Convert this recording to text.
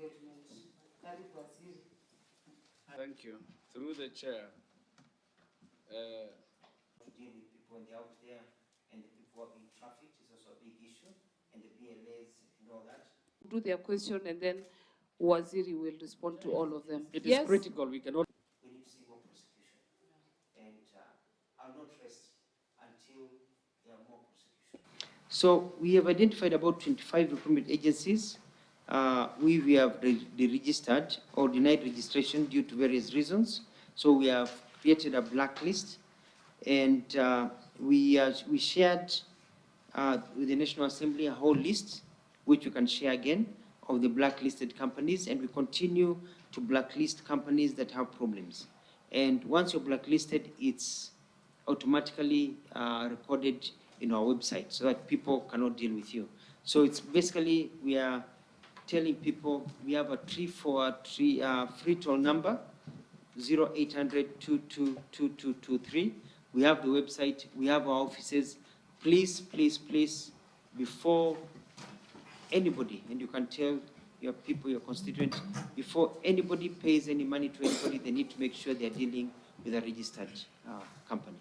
engagement. Karibu Waziri. Thank you. Through the chair. To deal with people when they're out there, and the people in traffic is also a big issue, and the BLAs and all that. Do their question and then Waziri will respond to all of them. It is critical. We cannot. We need to see more prosecution, and I'll not rest until there are more prosecution. So we have identified about 25 recruitment agencies. We have deregistered or denied registration due to various reasons. So we have created a blacklist, and we shared with the National Assembly a whole list, which we can share again, of the blacklisted companies, and we continue to blacklist companies that have problems. And once you're blacklisted, it's automatically recorded in our website so that people cannot deal with you. So it's basically, we are telling people we have a free toll number, 0800-222223. We have the website, we have our offices. Please, please, please, before anybody, and you can tell your people, your constituents, before anybody pays any money to anybody, they need to make sure they're dealing with a registered company.